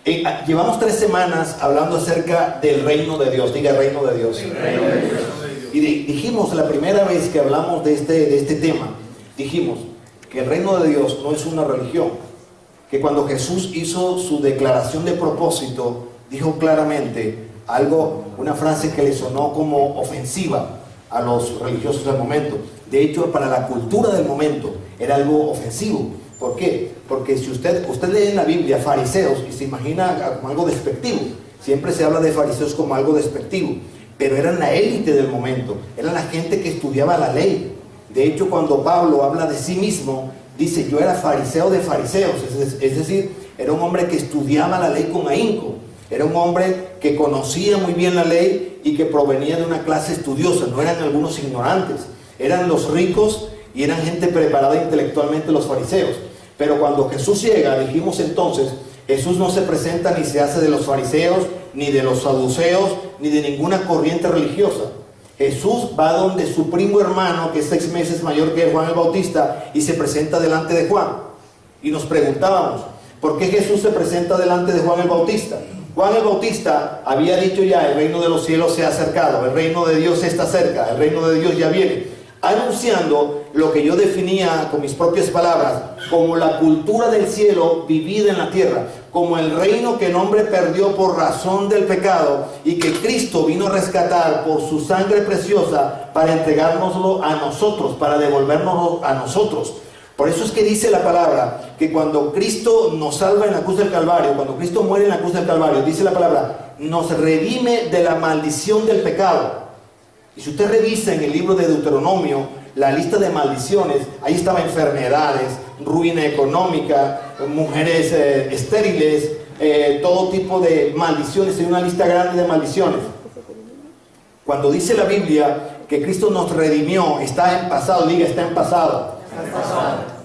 Llevamos 3 semanas hablando acerca del reino de Dios. Diga, reino de Dios. El reino de Dios. Y dijimos la primera vez que hablamos de este tema, dijimos que el reino de Dios no es una religión. Que cuando Jesús hizo su declaración de propósito, dijo claramente una frase que le sonó como ofensiva a los religiosos del momento. De hecho, para la cultura del momento era algo ofensivo. ¿Por qué? Porque si usted lee en la Biblia fariseos y se imagina como algo despectivo, siempre se habla de fariseos como algo despectivo, pero eran la élite del momento, eran la gente que estudiaba la ley. De hecho, cuando Pablo habla de sí mismo, dice: yo era fariseo de fariseos, es decir, era un hombre que estudiaba la ley con ahínco, era un hombre que conocía muy bien la ley y que provenía de una clase estudiosa. No eran algunos ignorantes, eran los ricos y eran gente preparada intelectualmente, los fariseos. Pero cuando Jesús llega, dijimos entonces, Jesús no se presenta ni se hace de los fariseos, ni de los saduceos, ni de ninguna corriente religiosa. Jesús va donde su primo hermano, que es 6 meses mayor que Juan el Bautista, y se presenta delante de Juan. Y nos preguntábamos, ¿por qué Jesús se presenta delante de Juan el Bautista? Juan el Bautista había dicho ya: el reino de los cielos se ha acercado, el reino de Dios está cerca, el reino de Dios ya viene, anunciando lo que yo definía con mis propias palabras como la cultura del cielo vivida en la tierra, como el reino que el hombre perdió por razón del pecado y que Cristo vino a rescatar por su sangre preciosa para entregárnoslo a nosotros, para devolvernoslo a nosotros. Por eso es que dice la palabra que cuando Cristo nos salva en la cruz del Calvario, cuando Cristo muere en la cruz del Calvario, dice la palabra, nos redime de la maldición del pecado. Y si usted revisa en el libro de Deuteronomio la lista de maldiciones, ahí estaba enfermedades, ruina económica, mujeres estériles, todo tipo de maldiciones. Hay una lista grande de maldiciones. Cuando dice la Biblia que Cristo nos redimió, está en pasado, diga, está en pasado.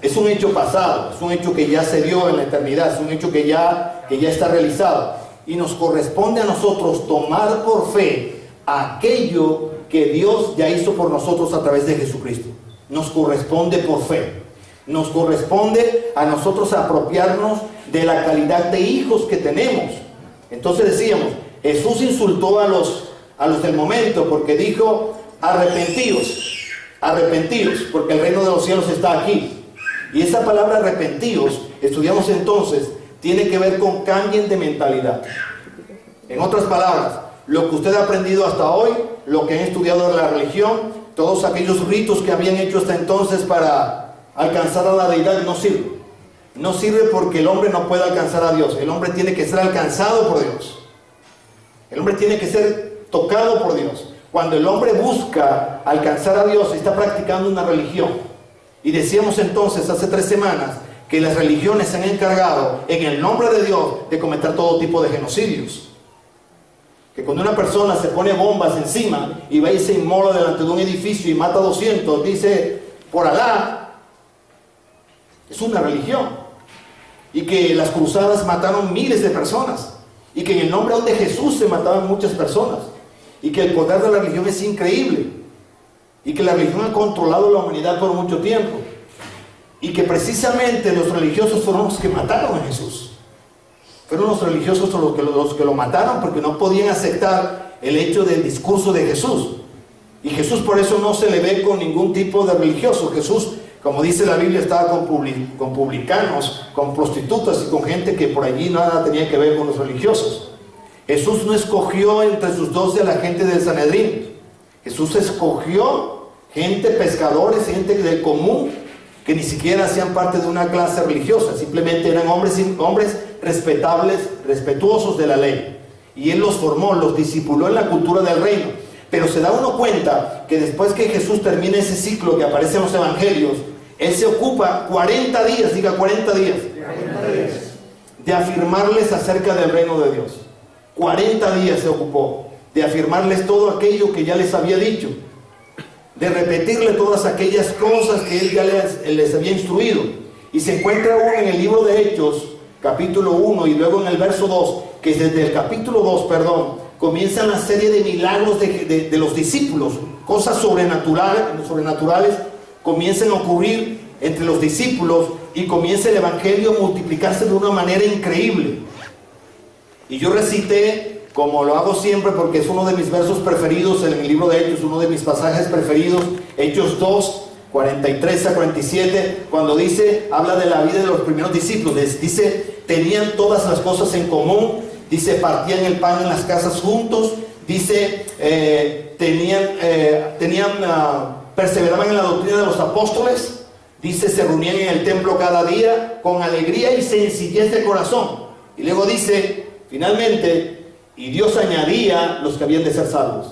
Es un hecho pasado, es un hecho que ya se dio en la eternidad, es un hecho que ya está realizado. Y nos corresponde a nosotros tomar por fe aquello que Dios ya hizo por nosotros a través de Jesucristo. Nos corresponde por fe. Nos corresponde a nosotros apropiarnos de la calidad de hijos que tenemos. Entonces decíamos, Jesús insultó a los del momento porque dijo: arrepentíos, porque el reino de los cielos está aquí. Y esa palabra arrepentíos, estudiamos entonces, tiene que ver con cambien de mentalidad. En otras palabras, lo que usted ha aprendido hasta hoy, lo que han estudiado en la religión, todos aquellos ritos que habían hecho hasta entonces para alcanzar a la deidad, no sirve. No sirve porque el hombre no puede alcanzar a Dios. El hombre tiene que ser alcanzado por Dios. El hombre tiene que ser tocado por Dios. Cuando el hombre busca alcanzar a Dios, está practicando una religión. Y decíamos entonces hace 3 semanas que las religiones se han encargado en el nombre de Dios de cometer todo tipo de genocidios. Que cuando una persona se pone bombas encima y va y se inmola delante de un edificio y mata a 200, dice por Alá, es una religión. Y que las cruzadas mataron miles de personas. Y que en el nombre de Jesús se mataban muchas personas. Y que el poder de la religión es increíble. Y que la religión ha controlado la humanidad por mucho tiempo. Y que precisamente los religiosos fueron los que mataron a Jesús. Fueron los religiosos los que lo mataron porque no podían aceptar el hecho del discurso de Jesús. Y Jesús por eso no se le ve con ningún tipo de religioso. Jesús, como dice la Biblia, estaba con publicanos, con prostitutas y con gente que por allí nada tenía que ver con los religiosos. Jesús no escogió entre sus 12 a la gente del Sanedrín. Jesús escogió gente, pescadores, gente del común, que ni siquiera hacían parte de una clase religiosa, simplemente eran hombres respetables, respetuosos de la ley. Y Él los formó, los discipuló en la cultura del reino. Pero se da uno cuenta que después que Jesús termina ese ciclo que aparece en los evangelios, Él se ocupa 40 días, diga 40 días, de afirmarles acerca del reino de Dios. 40 días se ocupó de afirmarles todo aquello que ya les había dicho, de repetirle todas aquellas cosas que Él ya les había instruido. Y se encuentra uno en el libro de Hechos, capítulo 1, y luego en el verso 2, que desde el capítulo 2, comienza una serie de milagros de los discípulos. Cosas sobrenaturales comienzan a ocurrir entre los discípulos y comienza el evangelio a multiplicarse de una manera increíble. Y yo recité, como lo hago siempre, porque es uno de mis versos preferidos en el libro de Hechos, uno de mis pasajes preferidos, Hechos 2, 43 a 47, cuando dice, habla de la vida de los primeros discípulos, dice, tenían todas las cosas en común, dice, partían el pan en las casas juntos, dice, perseveraban en la doctrina de los apóstoles, dice, se reunían en el templo cada día con alegría y sencillez de corazón. Y luego dice, finalmente, y Dios añadía los que habían de ser salvos.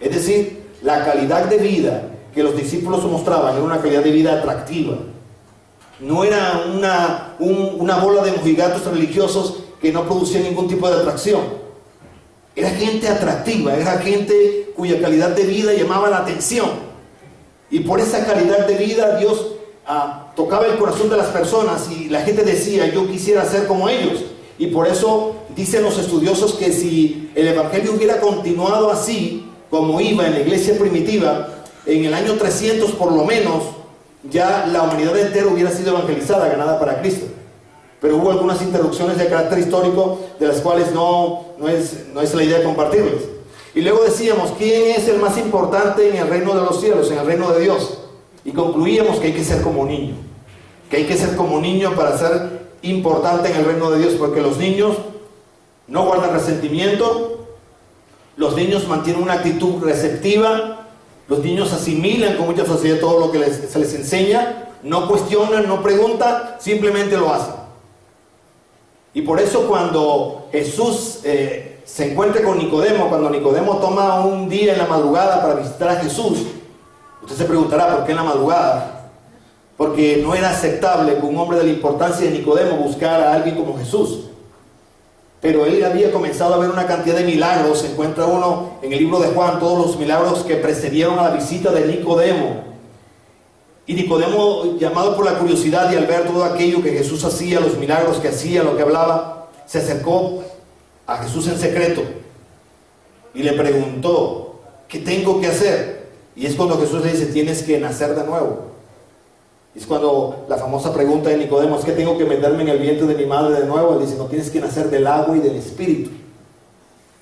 Es decir, la calidad de vida que los discípulos mostraban era una calidad de vida atractiva. No era una bola de mojigatos religiosos que no producía ningún tipo de atracción. Era gente atractiva, era gente cuya calidad de vida llamaba la atención. Y por esa calidad de vida Dios tocaba el corazón de las personas y la gente decía, yo quisiera ser como ellos. Y por eso dicen los estudiosos que si el evangelio hubiera continuado así, como iba en la iglesia primitiva, en el año 300 por lo menos, ya la humanidad entera hubiera sido evangelizada, ganada para Cristo. Pero hubo algunas interrupciones de carácter histórico de las cuales no es la idea de compartirles. Y luego decíamos, ¿quién es el más importante en el reino de los cielos, en el reino de Dios? Y concluíamos que hay que ser como niño, que hay que ser como niño para ser importante en el reino de Dios, porque los niños no guardan resentimiento, los niños mantienen una actitud receptiva, los niños asimilan con mucha facilidad todo lo que se les enseña, no cuestionan, no preguntan, simplemente lo hacen. Y por eso cuando Jesús se encuentra con Nicodemo, cuando Nicodemo toma un día en la madrugada para visitar a Jesús, usted se preguntará, ¿por qué en la madrugada? Porque no era aceptable que un hombre de la importancia de Nicodemo buscara a alguien como Jesús. Pero él había comenzado a ver una cantidad de milagros. Se encuentra uno en el libro de Juan, todos los milagros que precedieron a la visita de Nicodemo. Y Nicodemo, llamado por la curiosidad y al ver todo aquello que Jesús hacía, los milagros que hacía, lo que hablaba, se acercó a Jesús en secreto y le preguntó, ¿qué tengo que hacer? Y es cuando Jesús le dice, tienes que nacer de nuevo. Es cuando la famosa pregunta de Nicodemo, ¿es que tengo que meterme en el vientre de mi madre de nuevo? Él dice, no, tienes que nacer del agua y del espíritu.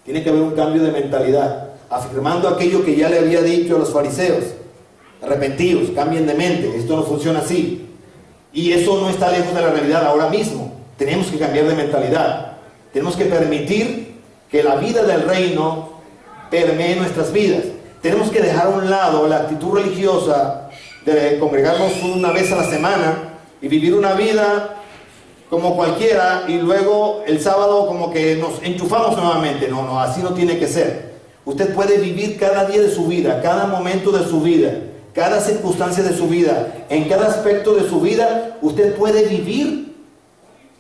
Tiene que haber un cambio de mentalidad, afirmando aquello que ya le había dicho a los fariseos. Arrepentidos, cambien de mente, esto no funciona así. Y eso no está lejos de la realidad ahora mismo. Tenemos que cambiar de mentalidad. Tenemos que permitir que la vida del reino permee nuestras vidas. Tenemos que dejar a un lado la actitud religiosa de congregarnos una vez a la semana y vivir una vida como cualquiera y luego el sábado como que nos enchufamos nuevamente. No, así no tiene que ser. Usted puede vivir cada día de su vida, cada momento de su vida, cada circunstancia de su vida, en cada aspecto de su vida, usted puede vivir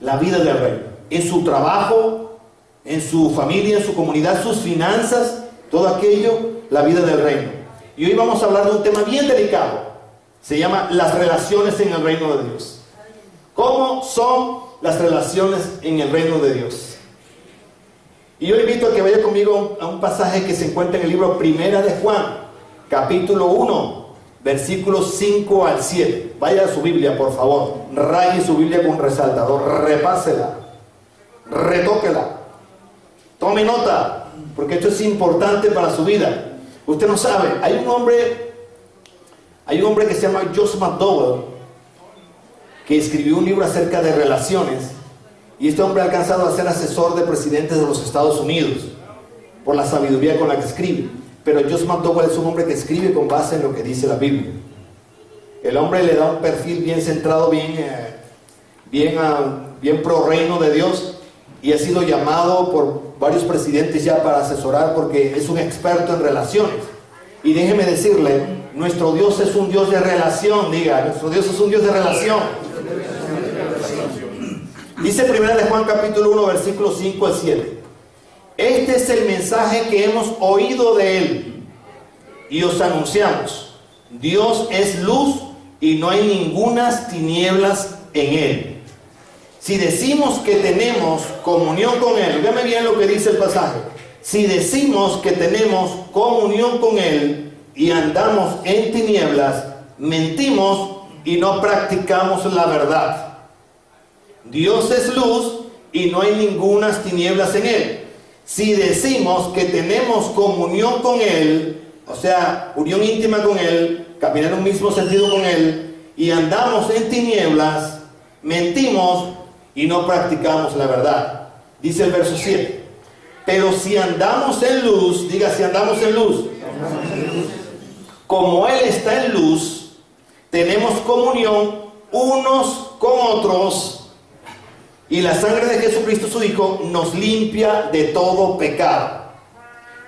la vida del reino. En su trabajo, en su familia, en su comunidad, sus finanzas, todo aquello, la vida del reino. Y hoy vamos a hablar de un tema bien delicado. Se llama las relaciones en el reino de Dios. ¿Cómo son las relaciones en el reino de Dios? Y yo le invito a que vaya conmigo a un pasaje que se encuentra en el libro Primera de Juan, capítulo 1, versículos 5 al 7. Vaya a su Biblia, por favor. Raye su Biblia con resaltador. Repásela. Retóquela. Tome nota, porque esto es importante para su vida. Usted no sabe, hay un hombre que se llama Joseph McDowell, que escribió un libro acerca de relaciones, y este hombre ha alcanzado a ser asesor de presidentes de los Estados Unidos por la sabiduría con la que escribe. Pero Joseph McDowell es un hombre que escribe con base en lo que dice la Biblia. El hombre le da un perfil bien centrado, bien pro reino de Dios, y ha sido llamado por varios presidentes ya para asesorar porque es un experto en relaciones. Y déjeme decirle, nuestro Dios es un Dios de relación. Diga, nuestro Dios es un Dios de relación. Dice Primera de Juan capítulo 1 versículos 5 al 7. Este es el mensaje que hemos oído de Él y os anunciamos. Dios es luz y no hay ningunas tinieblas en Él. Si decimos que tenemos comunión con Él, dígame bien lo que dice el pasaje. Si decimos que tenemos comunión con Él y andamos en tinieblas, mentimos y no practicamos la verdad. Dios es luz y no hay ningunas tinieblas en él. Si decimos que tenemos comunión con él, o sea, unión íntima con él, caminar en un mismo sentido con él, y andamos en tinieblas, mentimos y no practicamos la verdad. Dice el verso 7. Pero si andamos en luz, diga, si andamos en luz, como él está en luz, tenemos comunión unos con otros, y la sangre de Jesucristo su Hijo nos limpia de todo pecado.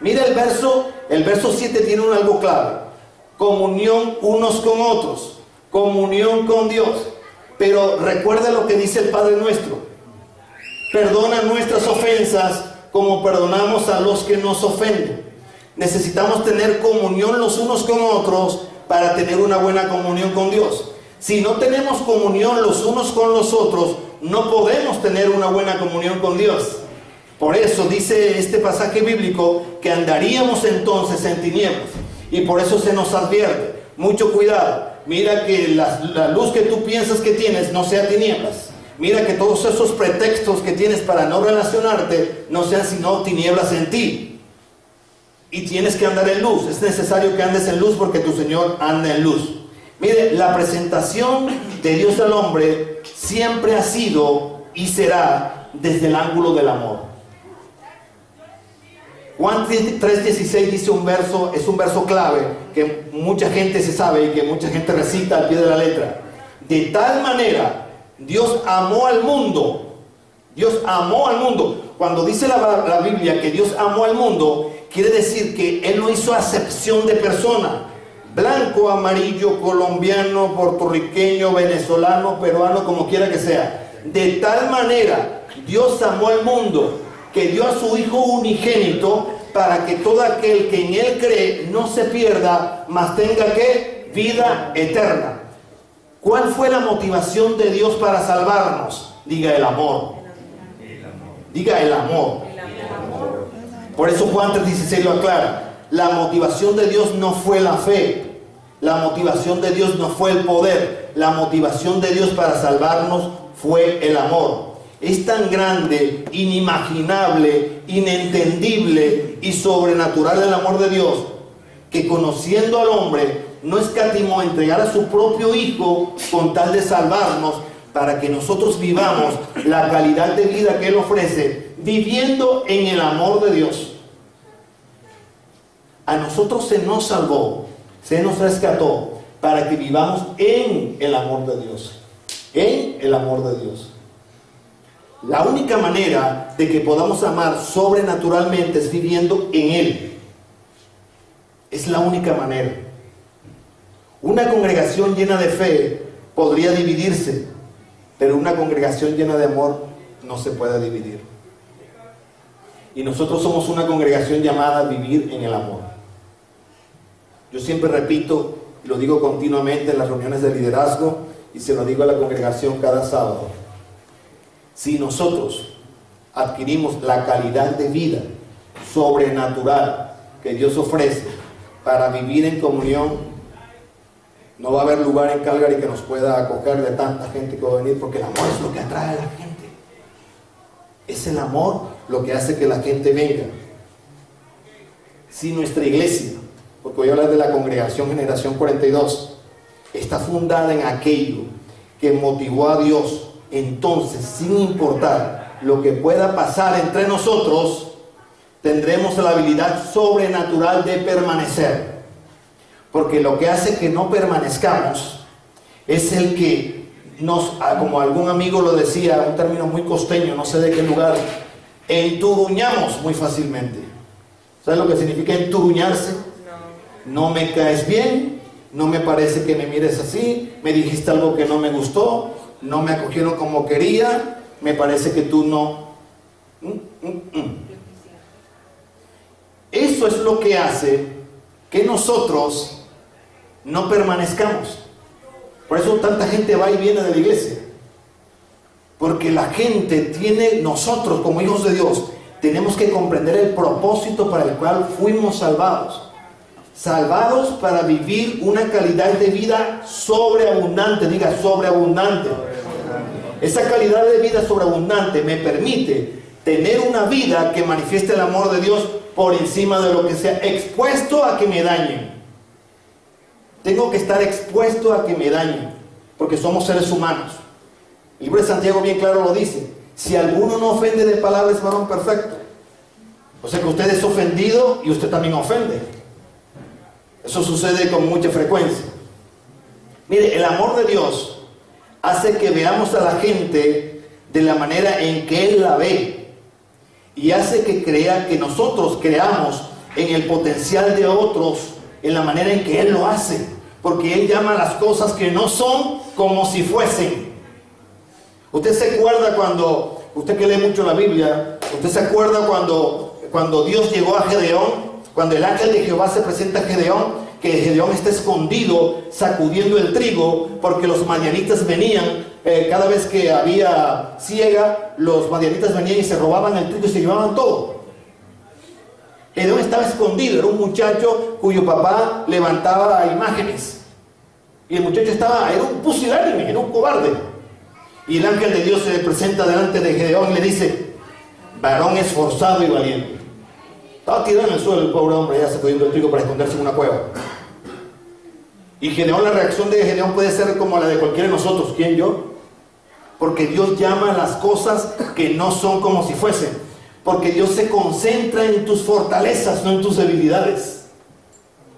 Mira el verso 7 tiene algo clave: comunión unos con otros, comunión con Dios. Pero recuerda lo que dice el Padre nuestro: perdona nuestras ofensas como perdonamos a los que nos ofenden. Necesitamos tener comunión los unos con otros para tener una buena comunión con Dios. Si no tenemos comunión los unos con los otros, no podemos tener una buena comunión con Dios. Por eso dice este pasaje bíblico que andaríamos entonces en tinieblas. Y por eso se nos advierte: mucho cuidado. Mira que la luz que tú piensas que tienes no sea tinieblas. Mira que todos esos pretextos que tienes para no relacionarte no sean sino tinieblas en ti. Y tienes que andar en luz. Es necesario que andes en luz porque tu Señor anda en luz. Mire, la presentación de Dios al hombre siempre ha sido y será desde el ángulo del amor. Juan 3:16 dice un verso, es un verso clave que mucha gente se sabe y que mucha gente recita al pie de la letra. De tal manera Dios amó al mundo. Dios amó al mundo. Cuando dice la Biblia que Dios amó al mundo, quiere decir que Él no hizo acepción de persona. Blanco, amarillo, colombiano, puertorriqueño, venezolano, peruano, como quiera que sea. De tal manera Dios amó al mundo que dio a su Hijo unigénito para que todo aquel que en Él cree no se pierda, mas tenga ¿qué? Vida eterna. ¿Cuál fue la motivación de Dios para salvarnos? Diga, el amor. Diga, el amor. Por eso Juan 3:16 lo aclara. La motivación de Dios no fue la fe. La motivación de Dios no fue el poder. La motivación de Dios para salvarnos fue el amor. Es tan grande, inimaginable, inentendible y sobrenatural el amor de Dios, que conociendo al hombre, no escatimó entregar a su propio Hijo con tal de salvarnos, para que nosotros vivamos la calidad de vida que Él ofrece, viviendo en el amor de Dios. A nosotros se nos salvó, se nos rescató, para que vivamos en el amor de Dios. En el amor de Dios. La única manera de que podamos amar sobrenaturalmente es viviendo en Él. Es la única manera. Una congregación llena de fe podría dividirse, pero una congregación llena de amor no se puede dividir. Y nosotros somos una congregación llamada a vivir en el amor. Yo siempre repito, y lo digo continuamente en las reuniones de liderazgo, y se lo digo a la congregación cada sábado: si nosotros adquirimos la calidad de vida sobrenatural que Dios ofrece para vivir en comunión, no va a haber lugar en Calgary que nos pueda acoger de tanta gente que va a venir, porque el amor es lo que atrae a la gente. Es el amor lo que hace que la gente venga. Si nuestra iglesia, porque voy a hablar de la congregación Generación 42, está fundada en aquello que motivó a Dios, entonces, sin importar lo que pueda pasar entre nosotros, tendremos la habilidad sobrenatural de permanecer. Porque lo que hace que no permanezcamos es el que nos, como algún amigo lo decía, un término muy costeño, no sé de qué lugar, enturuñamos muy fácilmente. ¿Sabes lo que significa enturuñarse? No me caes bien, no me parece que me mires así, me dijiste algo que no me gustó, no me acogieron como quería, me parece que tú no. Eso es lo que hace que nosotros no permanezcamos. Por eso tanta gente va y viene de la iglesia, porque la gente tiene, nosotros como hijos de Dios tenemos que comprender el propósito para el cual fuimos salvados. Salvados para vivir una calidad de vida sobreabundante. Diga, sobreabundante. Esa calidad de vida sobreabundante me permite tener una vida que manifieste el amor de Dios por encima de lo que sea, expuesto a que me dañen. Tengo que estar expuesto a que me dañen, porque somos seres humanos. El libro de Santiago bien claro lo dice: si alguno no ofende de palabra es varón perfecto. O sea que usted es ofendido y usted también ofende. Eso sucede con mucha frecuencia. Mire, el amor de Dios hace que veamos a la gente de la manera en que Él la ve, y hace que nosotros creamos en el potencial de otros, en la manera en que Él lo hace, porque Él llama a las cosas que no son como si fuesen. Usted se acuerda cuando, usted que lee mucho la Biblia, usted se acuerda cuando Dios llegó a Gedeón, cuando el ángel de Jehová se presenta a Gedeón, que Gedeón está escondido sacudiendo el trigo, porque los madianitas venían, cada vez que había siega, los madianitas venían y se robaban el trigo y se llevaban todo. Gedeón estaba escondido, era un muchacho cuyo papá levantaba imágenes, y el muchacho era un pusilánime, era un cobarde. Y el ángel de Dios se le presenta delante de Gedeón y le dice: varón esforzado y valiente. Estaba tirado en el suelo el pobre hombre, ya sacudiendo el trigo para esconderse en una cueva. Y Gedeón, la reacción de Gedeón puede ser como la de cualquiera de nosotros. ¿Quién? Yo. Porque Dios llama a las cosas que no son como si fuesen. Porque Dios se concentra en tus fortalezas, no en tus debilidades.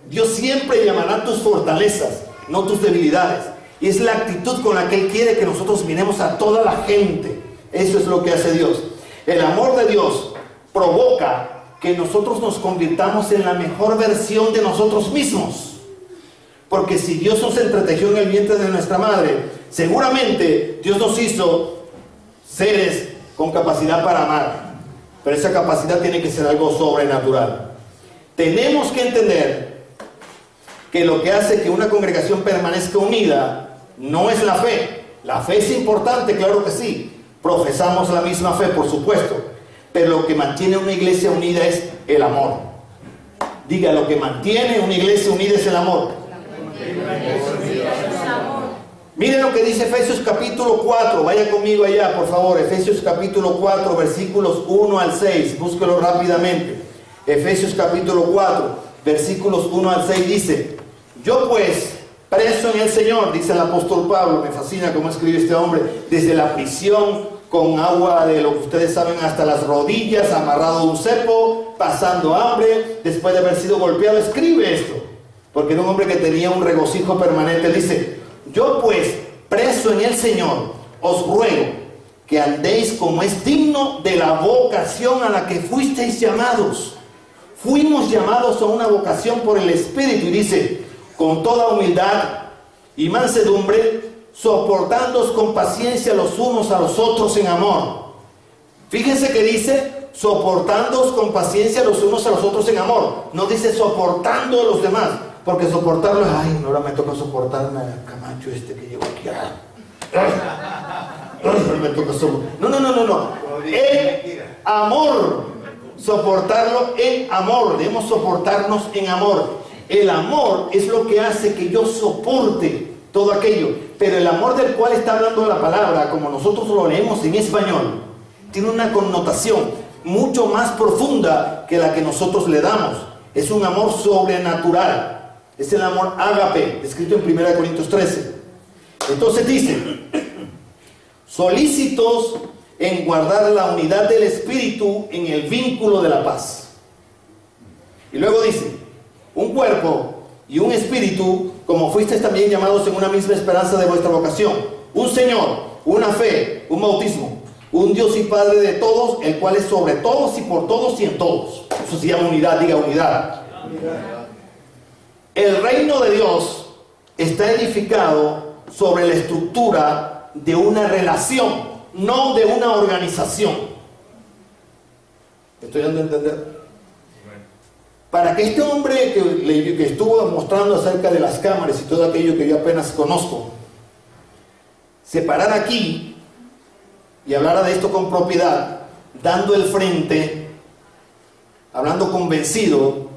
Dios siempre llamará tus fortalezas, no tus debilidades. Y es la actitud con la que Él quiere que nosotros miremos a toda la gente. Eso es lo que hace Dios. El amor de Dios provoca que nosotros nos convirtamos en la mejor versión de nosotros mismos. Porque si Dios nos entretejió en el vientre de nuestra madre, seguramente Dios nos hizo seres con capacidad para amar. Pero esa capacidad tiene que ser algo sobrenatural. Tenemos que entender que lo que hace que una congregación permanezca unida no es la fe. La fe es importante, claro que sí. Profesamos la misma fe, por supuesto. Pero lo que mantiene una iglesia unida es el amor. Diga, lo que mantiene una iglesia unida es el amor. Miren lo que dice Efesios capítulo 4. Vaya conmigo allá, por favor. Efesios capítulo 4, versículos 1 al 6. Búsquelo rápidamente. Efesios capítulo 4, versículos 1 al 6 dice: yo pues, preso en el Señor, dice el apóstol Pablo, me fascina cómo escribe este hombre, desde la prisión, con agua de lo que ustedes saben hasta las rodillas, amarrado a un cepo, pasando hambre, después de haber sido golpeado, escribe esto, porque era un hombre que tenía un regocijo permanente. Dice: yo pues, preso en el Señor, os ruego que andéis como es digno de la vocación a la que fuisteis llamados. Fuimos llamados a una vocación por el Espíritu, y dice: con toda humildad y mansedumbre, soportándoos con paciencia los unos a los otros en amor. Fíjense que dice: soportándoos con paciencia los unos a los otros en amor. No dice soportando a los demás, porque soportarlo, ay, ahora me toca soportarme al Camacho este que llevo aquí. Me toca no. En amor. Soportarlo en amor. Debemos soportarnos en amor. El amor es lo que hace que yo soporte todo aquello. Pero el amor del cual está hablando la palabra, como nosotros lo leemos en español, tiene una connotación mucho más profunda que la que nosotros le damos. Es un amor sobrenatural. Es el amor ágape, escrito en 1 Corintios 13. Entonces dice: solícitos en guardar la unidad del Espíritu en el vínculo de la paz. Y luego dice: un cuerpo y un espíritu, como fuisteis también llamados en una misma esperanza de vuestra vocación. Un Señor, una fe, un bautismo, un Dios y Padre de todos, el cual es sobre todos y por todos y en todos. Eso se llama unidad. Diga, unidad. El reino de Dios está edificado sobre la estructura de una relación, no de una organización. ¿Estoy dando a entender? Para que este hombre que estuvo mostrando acerca de las cámaras y todo aquello que yo apenas conozco, se parara aquí y hablara de esto con propiedad, dando el frente, hablando convencido,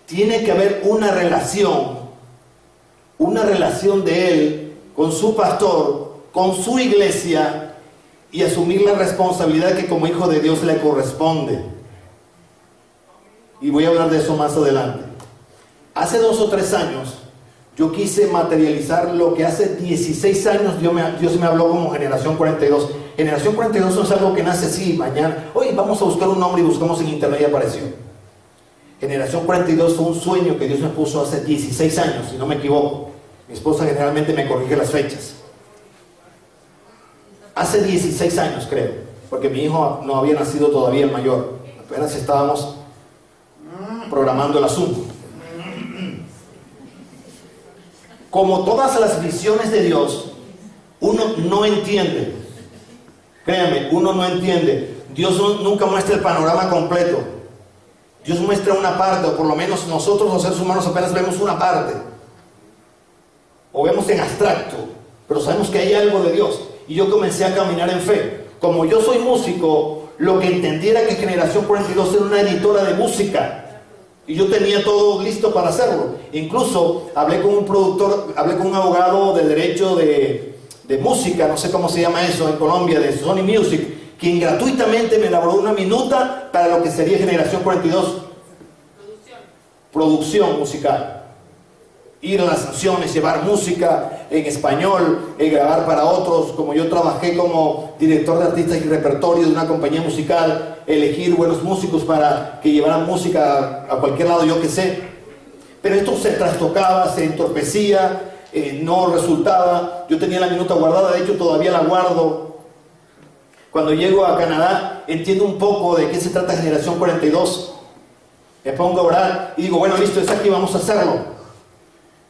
tiene que haber una relación de él con su pastor, con su iglesia, y asumir la responsabilidad que como hijo de Dios le corresponde. Y voy a hablar de eso más adelante. Hace 2 o 3 años yo quise materializar lo que hace 16 años Dios me habló como Generación 42. Generación 42 no es algo que nace así, mañana, hoy vamos a buscar un nombre y buscamos en internet y apareció. Generación 42 fue un sueño que Dios me puso hace 16 años, si no me equivoco. Mi esposa generalmente me corrige las fechas. Hace 16 años creo, porque mi hijo no había nacido todavía, el mayor. Apenas estábamos programando el asunto. Como todas las visiones de Dios, uno no entiende. Créanme, uno no entiende. Dios nunca muestra el panorama completo. Dios muestra una parte, o por lo menos nosotros los seres humanos apenas vemos una parte. O vemos en abstracto, pero sabemos que hay algo de Dios. Y yo comencé a caminar en fe. Como yo soy músico, lo que entendiera que Generación 42 era una editora de música. Y yo tenía todo listo para hacerlo. Incluso hablé con un productor, hablé con un abogado de derecho de música, no sé cómo se llama eso en Colombia, de Sony Music, quien gratuitamente me elaboró una minuta para lo que sería Generación 42. Producción musical. Ir a las naciones, llevar música en español, grabar para otros. Como yo trabajé como director de artistas y repertorio de una compañía musical, elegir buenos músicos para que llevaran música a cualquier lado, yo qué sé. Pero esto se trastocaba, se entorpecía, no resultaba. Yo tenía la minuta guardada, de hecho todavía la guardo. Cuando llego a Canadá entiendo un poco de qué se trata Generación 42. Me pongo a orar y digo, bueno, listo, es aquí, vamos a hacerlo.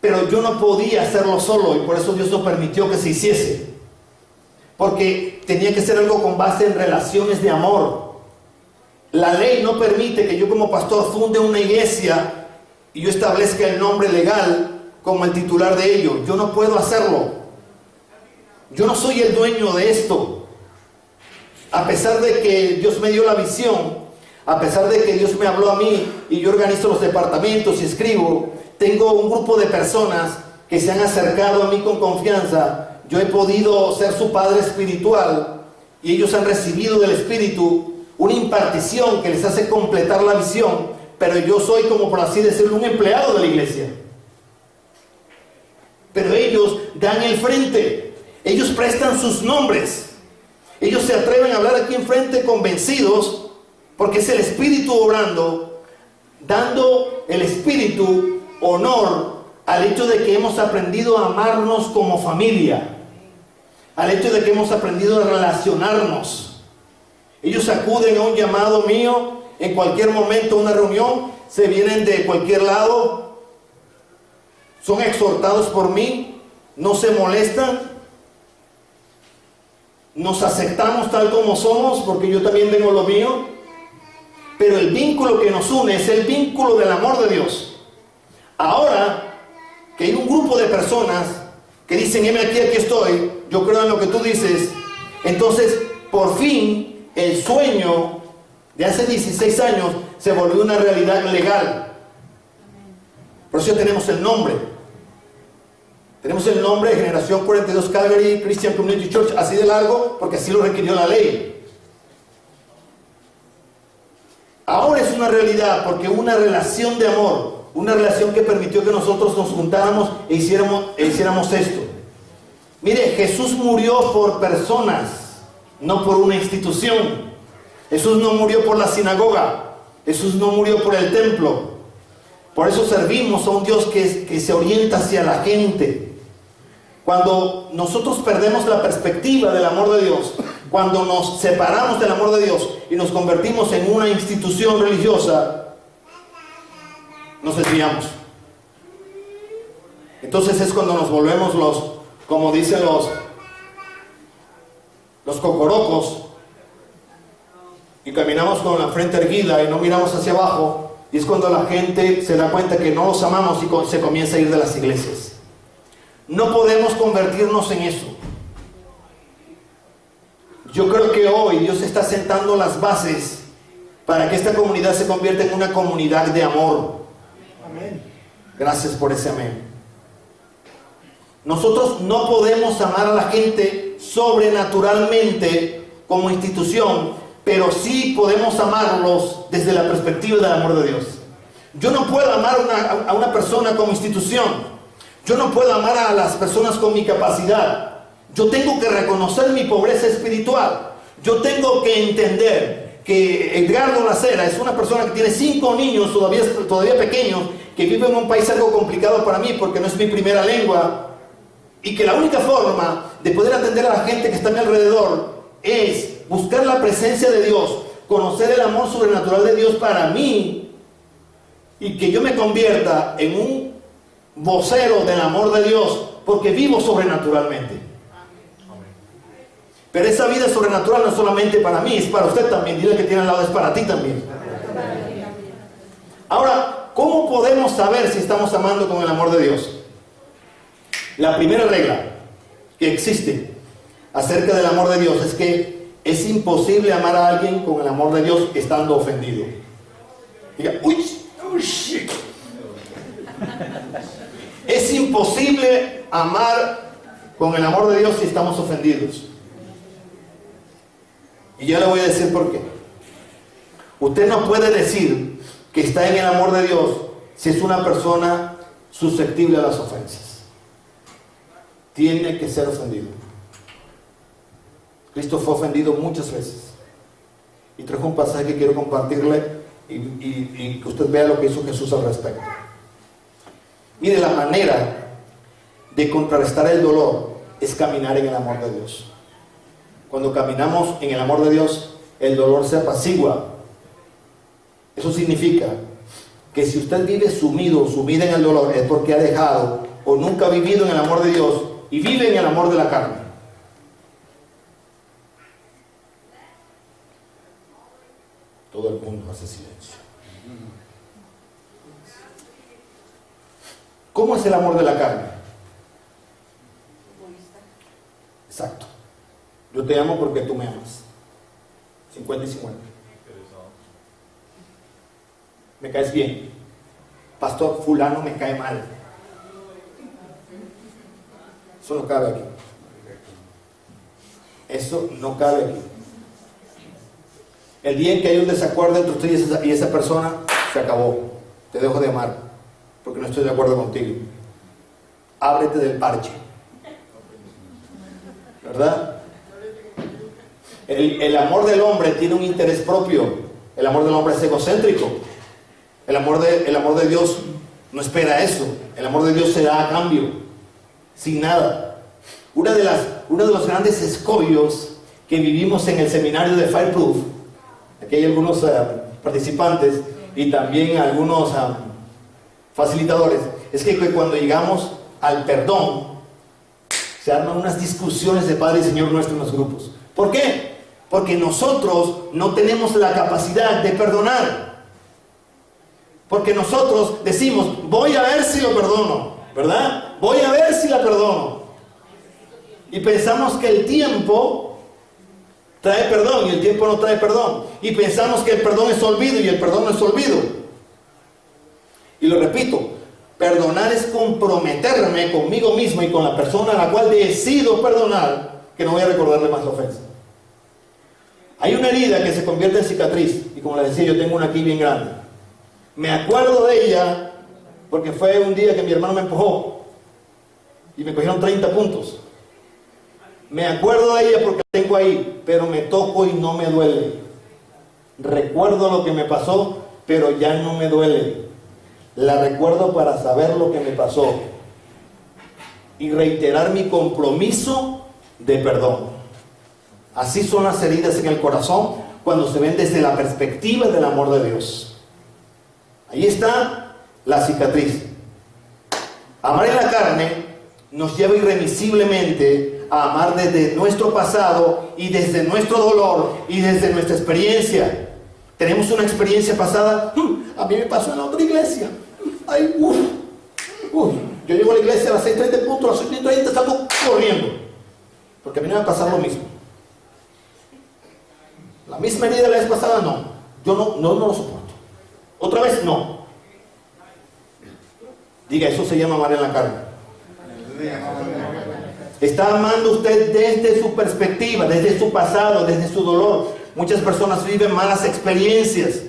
Pero yo no podía hacerlo solo y por eso Dios no permitió que se hiciese. Porque tenía que ser algo con base en relaciones de amor. La ley no permite que yo como pastor funde una iglesia y yo establezca el nombre legal como el titular de ello. Yo no puedo hacerlo. Yo no soy el dueño de esto. A pesar de que Dios me dio la visión, a pesar de que Dios me habló a mí y yo organizo los departamentos y escribo, tengo un grupo de personas que se han acercado a mí con confianza. Yo he podido ser su padre espiritual y ellos han recibido del Espíritu una impartición que les hace completar la visión, pero yo soy, como por así decirlo, un empleado de la iglesia. Pero ellos dan el frente, ellos prestan sus nombres, ellos se atreven a hablar aquí enfrente convencidos, porque es el Espíritu obrando, dando el Espíritu honor al hecho de que hemos aprendido a amarnos como familia, al hecho de que hemos aprendido a relacionarnos. Ellos acuden a un llamado mío en cualquier momento, a una reunión, se vienen de cualquier lado, son exhortados por mí, no se molestan, nos aceptamos tal como somos, porque yo también tengo lo mío, pero el vínculo que nos une es el vínculo del amor de Dios. Ahora que hay un grupo de personas que dicen, heme aquí, aquí estoy, yo creo en lo que tú dices, entonces por fin el sueño de hace 16 años se volvió una realidad legal. Por eso tenemos el nombre. Tenemos el nombre de Generación 42 Calgary Christian Community Church, así de largo, porque así lo requirió la ley. Ahora es una realidad porque una relación de amor, una relación que permitió que nosotros nos juntáramos e hiciéramos esto. Mire, Jesús murió por personas, no por una institución. Jesús no murió por la sinagoga, Jesús no murió por el templo. Por eso servimos a un Dios que se orienta hacia la gente. Cuando nosotros perdemos la perspectiva del amor de Dios, cuando nos separamos del amor de Dios y nos convertimos en una institución religiosa, nos desviamos. Entonces es cuando nos volvemos como dicen los cocorocos, y caminamos con la frente erguida y no miramos hacia abajo, y es cuando la gente se da cuenta que no los amamos y se comienza a ir de las iglesias. No podemos convertirnos en eso. Yo creo que hoy Dios está sentando las bases para que esta comunidad se convierta en una comunidad de amor. Amén. Gracias por ese amén. Nosotros no podemos amar a la gente sobrenaturalmente como institución, pero sí podemos amarlos desde la perspectiva del amor de Dios. Yo no puedo amar a una persona como institución. Yo no puedo amar a las personas con mi capacidad. Yo tengo que reconocer mi pobreza espiritual. Yo tengo que entender que Edgardo Lacera es una persona que tiene 5 niños todavía pequeños, que vive en un país algo complicado para mí porque no es mi primera lengua, y que la única forma de poder atender a la gente que está a mi alrededor es buscar la presencia de Dios, conocer el amor sobrenatural de Dios para mí, y que yo me convierta en un vocero del amor de Dios, porque vivo sobrenaturalmente. Pero esa vida sobrenatural no es solamente para mí, es para usted también. Dile que tiene al lado, es para ti también. Ahora, ¿cómo podemos saber si estamos amando con el amor de Dios? La primera regla que existe acerca del amor de Dios es que es imposible amar a alguien con el amor de Dios estando ofendido. Diga, uy, shit. Es imposible amar con el amor de Dios si estamos ofendidos. Y yo le voy a decir por qué. Usted no puede decir que está en el amor de Dios si es una persona susceptible a las ofensas. Tiene que ser ofendido. Cristo fue ofendido muchas veces. Y trajo un pasaje que quiero compartirle y que usted vea lo que hizo Jesús al respecto. Mire, la manera de contrarrestar el dolor es caminar en el amor de Dios. Cuando caminamos en el amor de Dios, el dolor se apacigua. Eso significa que si usted vive sumido o sumida en el dolor, es porque ha dejado o nunca ha vivido en el amor de Dios y vive en el amor de la carne. Todo el mundo hace silencio. ¿Cómo es el amor de la carne? Exacto. Yo te amo porque tú me amas. 50 y 50. Me caes bien. Pastor fulano me cae mal. Eso no cabe aquí. Eso no cabe aquí. El día en que hay un desacuerdo entre usted y esa persona, se acabó. Te dejo de amar porque no estoy de acuerdo contigo. Ábrete del parche. ¿Verdad? El amor del hombre tiene un interés propio. El amor del hombre es egocéntrico. El amor de Dios no espera eso. El amor de Dios se da a cambio, sin nada. Uno de los grandes escollos que vivimos en el seminario de Fireproof, aquí hay algunos participantes y también algunos facilitadores, es que cuando llegamos al perdón, se arman unas discusiones de Padre y Señor nuestro en los grupos. ¿Por qué? Porque nosotros no tenemos la capacidad de perdonar. Porque nosotros decimos, voy a ver si lo perdono, ¿verdad? Voy a ver si la perdono. Y pensamos que el tiempo trae perdón y el tiempo no trae perdón. Y pensamos que el perdón es olvido y el perdón no es olvido. Y lo repito, perdonar es comprometerme conmigo mismo y con la persona a la cual decido perdonar, que no voy a recordarle más la ofensa. Hay una herida que se convierte en cicatriz, y como les decía, yo tengo una aquí bien grande. Me acuerdo de ella porque fue un día que mi hermano me empujó y me cogieron 30 puntos. Me acuerdo de ella porque la tengo ahí, pero me toco y no me duele. Recuerdo lo que me pasó, pero ya no me duele. La recuerdo para saber lo que me pasó y reiterar mi compromiso de perdón. Así son las heridas en el corazón cuando se ven desde la perspectiva del amor de Dios. Ahí está la cicatriz. Amar en la carne nos lleva irremisiblemente a amar desde nuestro pasado y desde nuestro dolor y desde nuestra experiencia. Tenemos una experiencia pasada. A mí me pasó en la otra iglesia. Ay, yo llego a la iglesia a las 6:30 punto, a las 6:30 salgo corriendo. Porque a mí no me va a pasar lo mismo. La misma herida de la vez pasada, no. Yo no lo soporto. Otra vez, no. Diga, eso se llama amar en la carne. Está amando usted desde su perspectiva, desde su pasado, desde su dolor. Muchas personas viven malas experiencias.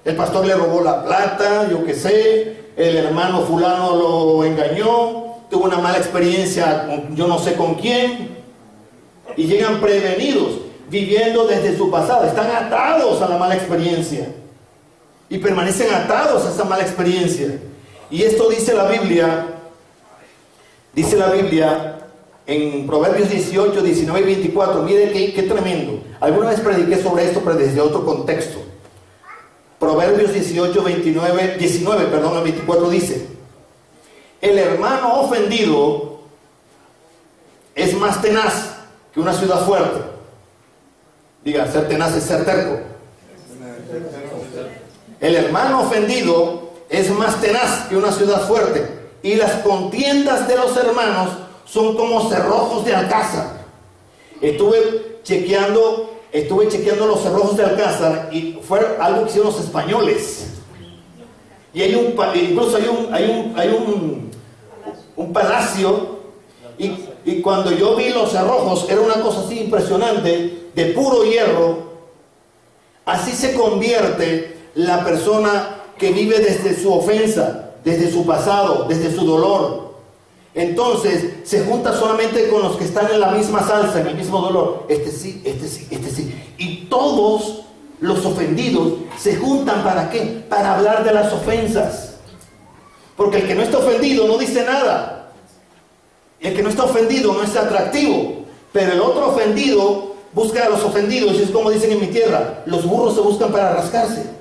El pastor le robó la plata, yo qué sé. El hermano fulano lo engañó. Tuvo una mala experiencia con yo no sé con quién. Y llegan prevenidos, viviendo desde su pasado. Están atados a la mala experiencia. Y permanecen atados a esa mala experiencia. Y esto dice la Biblia. Dice la Biblia en Proverbios 18, 19 y 24. Mire qué tremendo. Alguna vez prediqué sobre esto, pero desde otro contexto. Proverbios 18, 19, 24 dice: el hermano ofendido es más tenaz que una ciudad fuerte. Diga, ser tenaz es ser terco. El hermano ofendido es más tenaz que una ciudad fuerte, y las contiendas de los hermanos son como cerrojos de alcázar. Estuve chequeando los cerrojos de alcázar y fue algo que hicieron los españoles. Y incluso hay un palacio, y cuando yo vi los cerrojos era una cosa así impresionante, de puro hierro. Así se convierte la persona que vive desde su ofensa, desde su pasado, desde su dolor. Entonces se junta solamente con los que están en la misma salsa, en el mismo dolor. Este sí. Y todos los ofendidos se juntan, ¿para qué? Para hablar de las ofensas. Porque el que no está ofendido no dice nada. El que no está ofendido no es atractivo. Pero el otro ofendido busca a los ofendidos, y es como dicen en mi tierra: los burros se buscan para rascarse.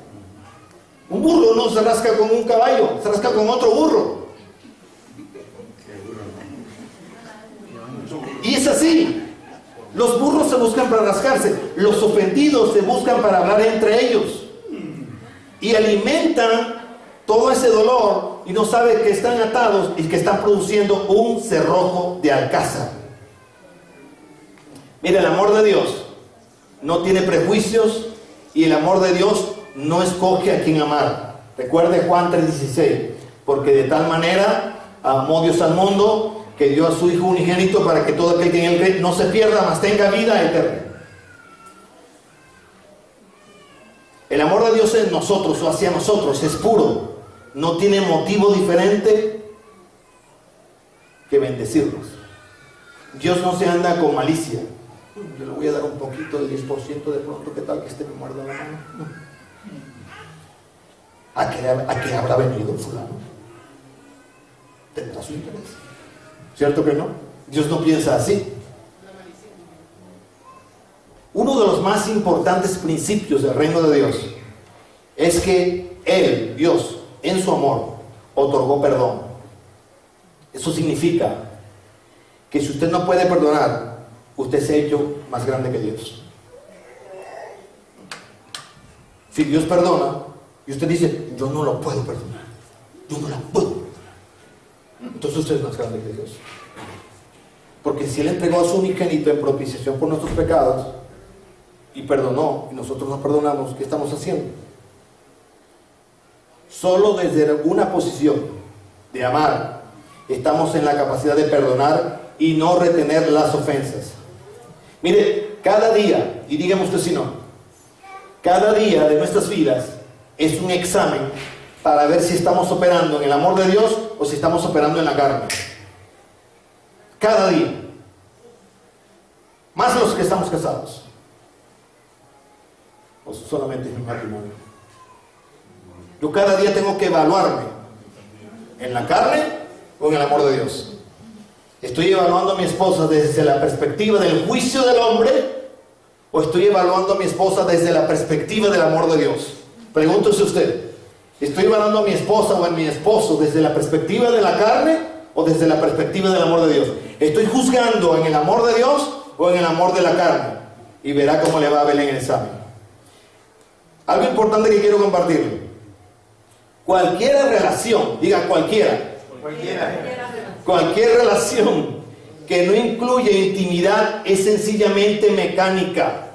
Un burro no se rasca con un caballo, se rasca con otro burro. Y es así. Los burros se buscan para rascarse, los ofendidos se buscan para hablar entre ellos. Y alimentan todo ese dolor y no saben que están atados y que están produciendo un cerrojo de alcázar. Mira, el amor de Dios no tiene prejuicios, y el amor de Dios no escoge a quien amar. Recuerde Juan 3:16: porque de tal manera amó Dios al mundo, que dio a su Hijo unigénito, para que todo aquel que en él cree no se pierda, mas tenga vida eterna. El amor de Dios en nosotros o hacia nosotros es puro. No tiene motivo diferente que bendecirnos. Dios no se anda con malicia. Yo le voy a dar un poquito del 10% de pronto, ¿qué tal que este me muerda la mano? ¿A qué habrá venido fulano? ¿Tendrá su interés? ¿Cierto que no? Dios no piensa así. Uno de los más importantes principios del reino de Dios es que Él, Dios, en su amor, otorgó perdón. Eso significa que si usted no puede perdonar, usted se ha hecho más grande que Dios. Si Dios perdona y usted dice: yo no lo puedo perdonar, yo no la puedo, entonces usted es más grande que Dios. Porque si Él entregó a su unigénito en propiciación por nuestros pecados y perdonó, y nosotros no perdonamos, ¿qué estamos haciendo? Solo desde una posición de amar estamos en la capacidad de perdonar y no retener las ofensas. Mire, cada día, y dígame usted si no, cada día de nuestras vidas es un examen para ver si estamos operando en el amor de Dios o si estamos operando en la carne. Cada día. Más los que estamos casados. O solamente en mi matrimonio. Yo cada día tengo que evaluarme en la carne o en el amor de Dios. ¿Estoy evaluando a mi esposa desde la perspectiva del juicio del hombre, o estoy evaluando a mi esposa desde la perspectiva del amor de Dios? Pregúntese usted: ¿estoy evaluando a mi esposa o a mi esposo desde la perspectiva de la carne o desde la perspectiva del amor de Dios? ¿Estoy juzgando en el amor de Dios o en el amor de la carne? Y verá cómo le va a ver en el examen. Algo importante que quiero compartirle: cualquier relación, diga cualquiera, cualquier relación que no incluye intimidad es sencillamente mecánica.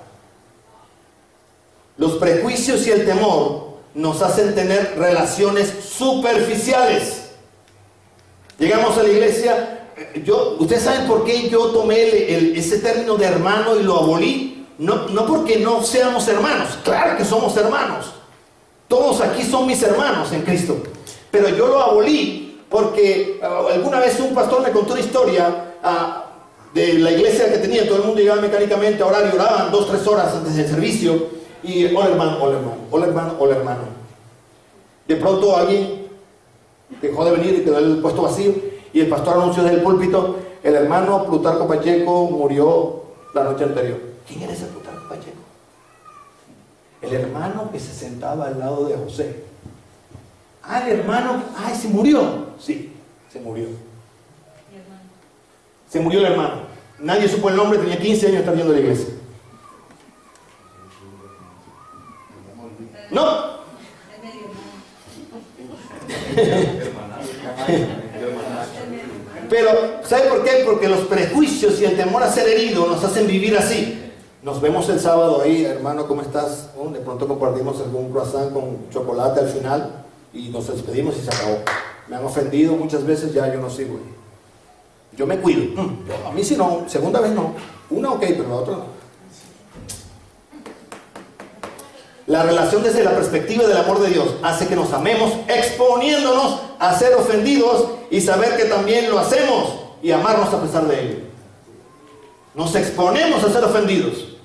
Los prejuicios y el temor nos hacen tener relaciones superficiales. Llegamos a la iglesia, ¿Ustedes saben por qué yo tomé ese término de hermano y lo abolí? No porque no seamos hermanos, claro que somos hermanos. Todos aquí son mis hermanos en Cristo. Pero yo lo abolí porque alguna vez un pastor me contó una historia de la iglesia que tenía. Todo el mundo llegaba mecánicamente a orar y oraban 2-3 horas antes del servicio. Y hola hermano, hola hermano, hola hermano, hola hermano. De pronto alguien dejó de venir y quedó el puesto vacío. Y el pastor anunció desde el púlpito: el hermano Plutarco Pacheco murió la noche anterior. ¿Quién era ese Plutarco Pacheco? El hermano que se sentaba al lado de José. El hermano, se murió. Sí, se murió. Se murió el hermano. Nadie supo el nombre, tenía 15 años de estar yendo a la iglesia. No. Pero, ¿sabe por qué? Porque los prejuicios y el temor a ser herido nos hacen vivir así. Nos vemos el sábado ahí, hermano, ¿cómo estás? De pronto compartimos algún croissant con chocolate al final y nos despedimos y se acabó. Me han ofendido muchas veces, ya yo no sigo. Yo me cuido. A mí sí no, segunda vez no. Una ok, pero la otra no. La relación desde la perspectiva del amor de Dios hace que nos amemos exponiéndonos a ser ofendidos y saber que también lo hacemos y amarnos a pesar de ello. Nos exponemos a ser ofendidos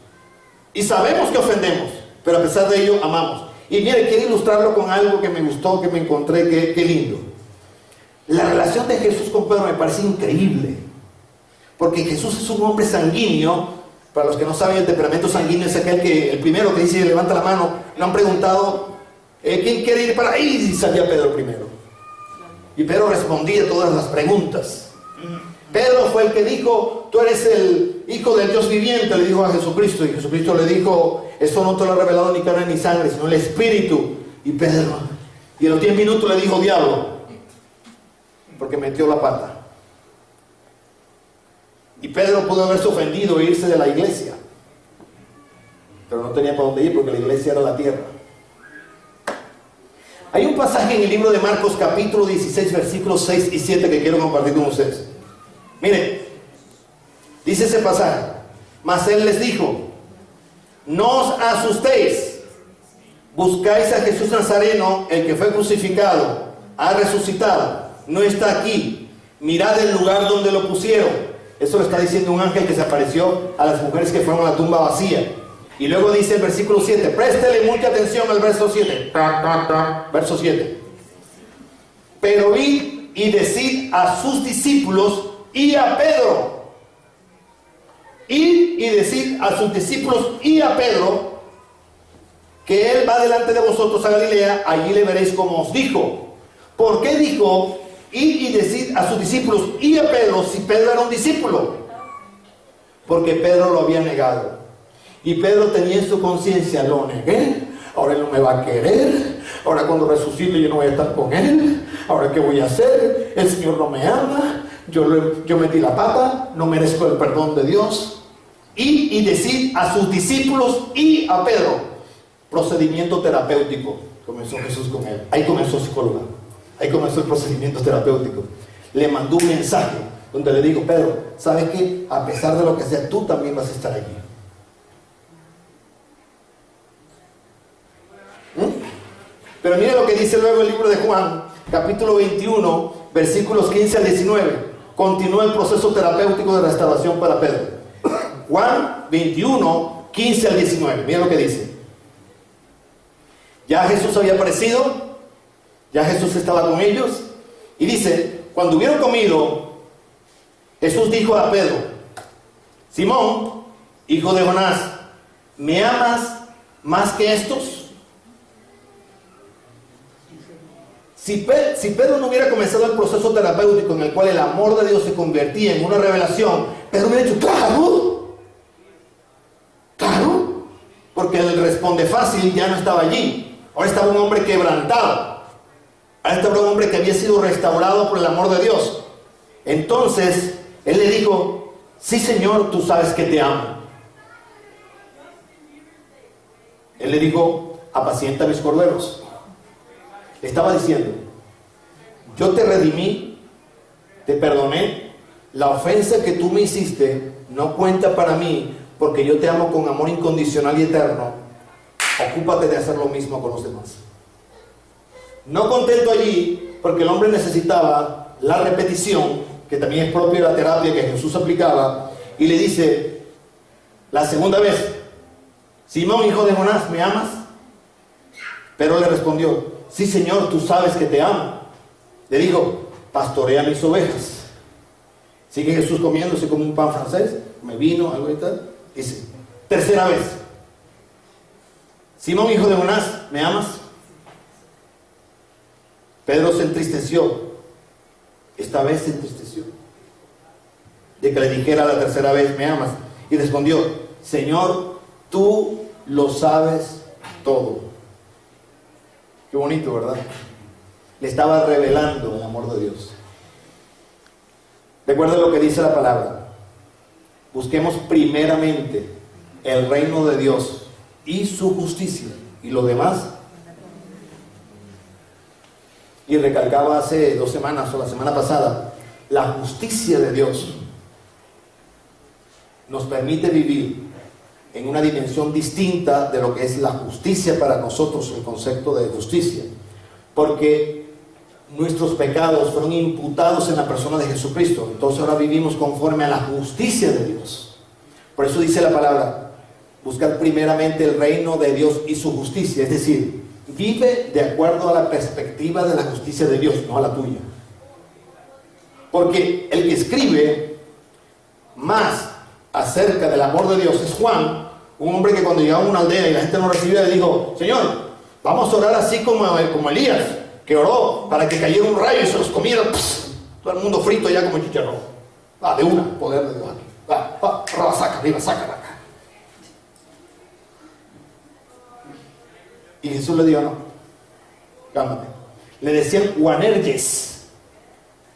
y sabemos que ofendemos, pero a pesar de ello amamos. Y mire, quiero ilustrarlo con algo que me gustó, que me encontré, que lindo. La relación de Jesús con Pedro me parece increíble, porque Jesús es un hombre sanguíneo. Para los que no saben, el temperamento sanguíneo es el primero que dice levanta la mano. No han preguntado ¿quién quiere ir para ahí? Y salía Pedro primero. Y Pedro respondía todas las preguntas. Pedro fue el que dijo: tú eres el Hijo del Dios viviente, le dijo a Jesucristo. Y Jesucristo le dijo: esto no te lo ha revelado ni carne ni sangre, sino el Espíritu. Y Pedro, y en los 10 minutos le dijo: diablo, porque metió la pata. Y Pedro pudo haberse ofendido e irse de la iglesia, pero no tenía para dónde ir porque la iglesia era la tierra. Hay un pasaje en el libro de Marcos capítulo 16 versículos 6 y 7 que quiero compartir con ustedes. Miren, dice ese pasaje: mas él les dijo: no os asustéis, buscáis a Jesús Nazareno, el que fue crucificado, ha resucitado, no está aquí, mirad el lugar donde lo pusieron. Eso lo está diciendo un ángel que se apareció a las mujeres que fueron a la tumba vacía. Y luego dice el versículo 7, préstele mucha atención al verso 7. Verso 7. Pero id y decid a sus discípulos y a Pedro. Id y decid a sus discípulos y a Pedro que él va delante de vosotros a Galilea, allí le veréis como os dijo. ¿Por qué dijo id y decid a sus discípulos y a Pedro si Pedro era un discípulo? Porque Pedro lo había negado. Y Pedro tenía en su conciencia: lo negué, ahora él no me va a querer, ahora cuando resucite yo no voy a estar con él, ahora qué voy a hacer, el Señor no me ama, yo metí la pata, no merezco el perdón de Dios. Y decid a sus discípulos y a Pedro. Procedimiento terapéutico comenzó Jesús con él. Ahí comenzó psicóloga. Ahí comenzó el procedimiento terapéutico. Le mandó un mensaje donde le digo: Pedro, ¿sabes qué? A pesar de lo que sea, tú también vas a estar allí. Pero mira lo que dice luego el libro de Juan, capítulo 21, versículos 15 al 19. Continúa el proceso terapéutico de restauración para Pedro. Juan 21, 15 al 19. Mira lo que dice. Ya Jesús había aparecido, ya Jesús estaba con ellos, y dice: cuando hubieron comido, Jesús dijo a Pedro: Simón, hijo de Jonás, ¿me amas más que estos? Si Pedro no hubiera comenzado el proceso terapéutico en el cual el amor de Dios se convertía en una revelación, Pedro hubiera dicho: claro, porque el responde fácil ya no estaba allí. Ahora estaba un hombre quebrantado. Ahora estaba un hombre que había sido restaurado por el amor de Dios. Entonces él le dijo: sí, Señor, tú sabes que te amo. Él le dijo: apacienta mis corderos. Le estaba diciendo: yo te redimí, te perdoné, la ofensa que tú me hiciste no cuenta para mí, porque yo te amo con amor incondicional y eterno. Ocúpate de hacer lo mismo con los demás. No contento allí, porque el hombre necesitaba la repetición, que también es propio de la terapia que Jesús aplicaba, y le dice la segunda vez: Simón, hijo de Jonás, ¿me amas? Pedro le respondió: sí, Señor, tú sabes que te amo. Le dijo: pastorea mis ovejas. Sigue Jesús comiéndose como un pan francés, me vino, algo y tal. Dice, tercera vez: Simón, hijo de Jonás, ¿me amas? Pedro se entristeció. Esta vez se entristeció de que le dijera la tercera vez: ¿me amas? Y respondió: Señor, tú lo sabes todo. Qué bonito, ¿verdad? Le estaba revelando el amor de Dios. Recuerda lo que dice la palabra: busquemos primeramente el reino de Dios y su justicia, y lo demás. Y recalcaba hace 2 semanas o la semana pasada, la justicia de Dios nos permite vivir en una dimensión distinta de lo que es la justicia para nosotros, el concepto de justicia, porque nuestros pecados fueron imputados en la persona de Jesucristo. Entonces ahora vivimos conforme a la justicia de Dios. Por eso dice la palabra: buscar primeramente el reino de Dios y su justicia. Es decir, vive de acuerdo a la perspectiva de la justicia de Dios, no a la tuya. Porque el que escribe más acerca del amor de Dios es Juan, un hombre que cuando llegaba a una aldea y la gente no recibía, le dijo: Señor, vamos a orar así como Elías, que oró para que cayera un rayo y se los comiera. Todo el mundo frito ya como chicharrón. De una, poder de Dios aquí. Saca arriba, saca acá. Y Jesús le dijo: no, cálmate. Le decían Juanerges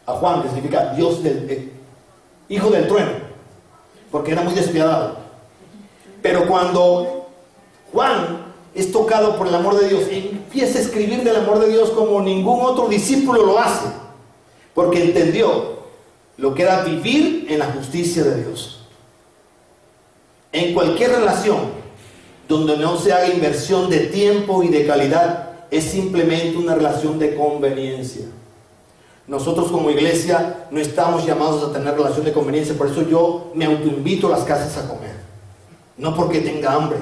a Juan, que significa Dios hijo del trueno, porque era muy despiadado. Pero cuando Juan es tocado por el amor de Dios, empieza a escribir del amor de Dios como ningún otro discípulo lo hace, porque entendió lo que era vivir en la justicia de Dios. En cualquier relación donde no se haga inversión de tiempo y de calidad, es simplemente una relación de conveniencia. Nosotros como iglesia no estamos llamados a tener relación de conveniencia. Por eso yo me autoinvito a las casas a comer, no porque tenga hambre,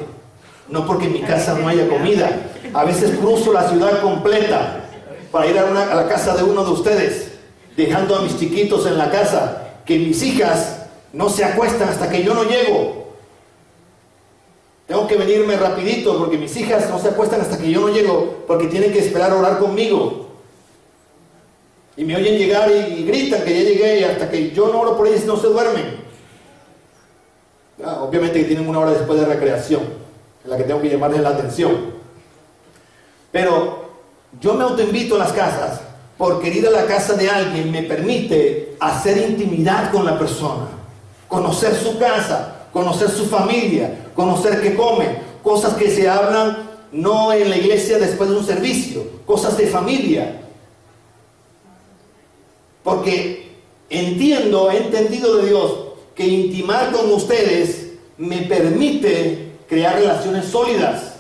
no porque en mi casa no haya comida. A veces cruzo la ciudad completa para ir a la casa de uno de ustedes, dejando a mis chiquitos en la casa, que mis hijas no se acuestan hasta que yo no llego. Tengo que venirme rapidito porque mis hijas no se acuestan hasta que yo no llego, porque tienen que esperar a orar conmigo. Y me oyen llegar y gritan que ya llegué, y hasta que yo no oro por ellas no se duermen. Obviamente que tienen una hora después de recreación, en la que tengo que llamarles la atención. Pero yo me autoinvito a las casas, porque ir a la casa de alguien me permite hacer intimidad con la persona, conocer su casa, conocer su familia, conocer qué come, cosas que se hablan no en la iglesia después de un servicio, cosas de familia. Porque he entendido de Dios que intimar con ustedes me permite crear relaciones sólidas.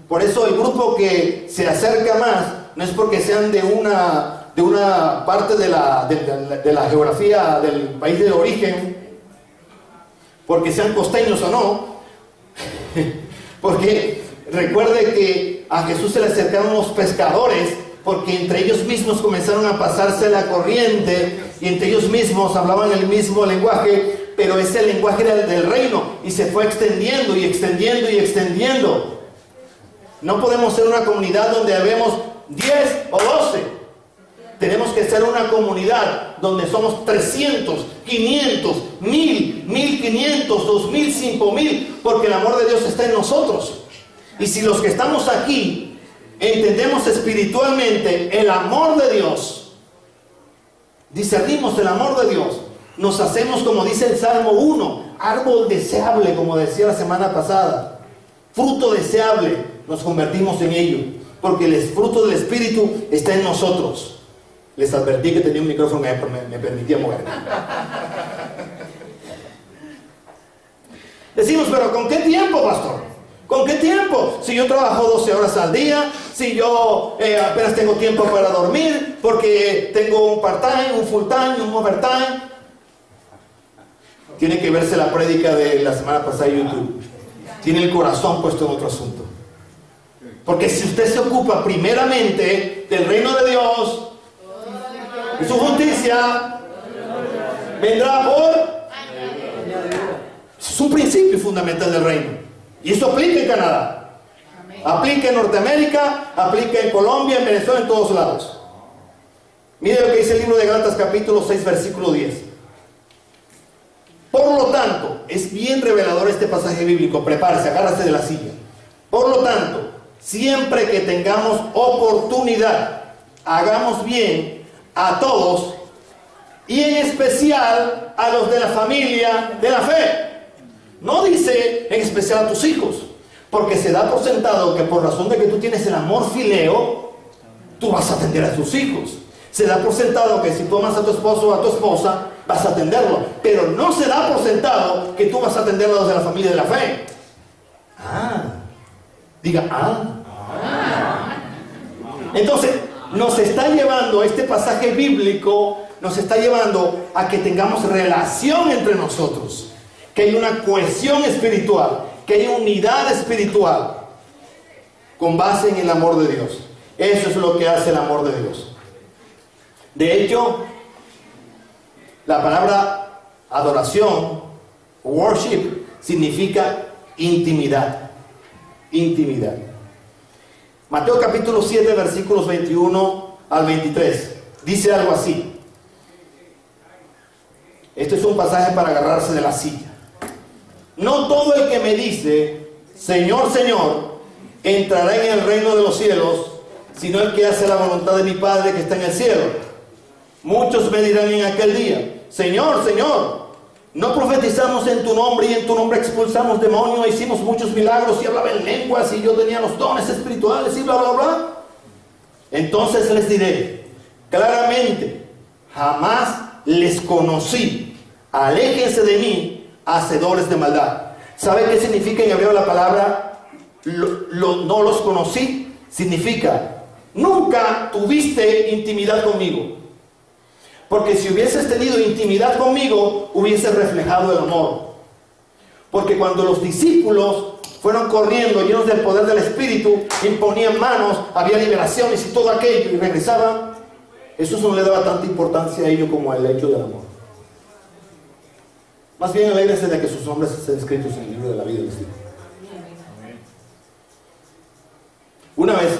Por eso el grupo que se acerca más no es porque sean de una parte de la geografía del país de origen, porque sean costeños o no, porque recuerde que a Jesús se le acercaron los pescadores, porque entre ellos mismos comenzaron a pasarse la corriente, y entre ellos mismos hablaban el mismo lenguaje, pero ese lenguaje era el del reino, y se fue extendiendo y extendiendo y extendiendo. No podemos ser una comunidad donde habemos 10 o 12. Tenemos que ser una comunidad donde somos 300, 500, 1000, 1500, 2000, 5000, porque el amor de Dios está en nosotros. Y si los que estamos aquí entendemos espiritualmente el amor de Dios, discernimos el amor de Dios, nos hacemos, como dice el Salmo 1, árbol deseable, como decía la semana pasada, fruto deseable, nos convertimos en ello, porque el fruto del Espíritu está en nosotros. Les advertí que tenía un micrófono que me permitía moverme. Decimos, pero ¿con qué tiempo, pastor? ¿Con qué tiempo? Si yo trabajo 12 horas al día, si yo apenas tengo tiempo para dormir, porque tengo un part-time, un full-time, un overtime. Tiene que verse la prédica de la semana pasada en YouTube. Tiene el corazón puesto en otro asunto. Porque si usted se ocupa primeramente del reino de Dios y su justicia, vendrá por... Es un principio fundamental del reino. Y eso aplica en Canadá. Aplica en Norteamérica, aplica en Colombia, en Venezuela, en todos lados. Mire lo que dice el libro de Gálatas capítulo 6, versículo 10. Por lo tanto, es bien revelador este pasaje bíblico. Prepárese, agárrese de la silla. Por lo tanto, siempre que tengamos oportunidad, hagamos bien a todos y en especial a los de la familia de la fe. No dice en especial a tus hijos, porque se da por sentado que por razón de que tú tienes el amor fileo, tú vas a atender a tus hijos. Se da por sentado que si tú amas a tu esposo o a tu esposa, vas a atenderlo. Pero no se da por sentado que tú vas a atender a los de la familia de la fe. Diga, Entonces, nos está llevando, este pasaje bíblico, nos está llevando a que tengamos relación entre nosotros. Que hay una cohesión espiritual, que hay unidad espiritual con base en el amor de Dios. Eso es lo que hace el amor de Dios. De hecho, la palabra adoración, worship, significa intimidad. Intimidad. Mateo capítulo 7, versículos 21 al 23. Dice algo así. Este es un pasaje para agarrarse de la silla. No todo el que me dice, Señor, Señor, entrará en el reino de los cielos, sino el que hace la voluntad de mi Padre que está en el cielo. Muchos me dirán en aquel día, Señor, Señor, ¿no profetizamos en tu nombre y en tu nombre expulsamos demonios, hicimos muchos milagros y hablaba en lenguas y yo tenía los dones espirituales y bla, bla, bla? Entonces les diré claramente, jamás les conocí, aléjense de mí, hacedores de maldad. ¿Sabe qué significa en hebreo la palabra no los conocí? Significa, nunca tuviste intimidad conmigo. Porque si hubieses tenido intimidad conmigo, hubieses reflejado el amor. Porque cuando los discípulos fueron corriendo llenos del poder del Espíritu, imponían manos, había liberaciones y todo aquello, y regresaban, eso no le daba tanta importancia a ellos como al hecho del amor. Más bien alégrese de que sus nombres estén escritos en el libro de la vida de los hijos. Una vez,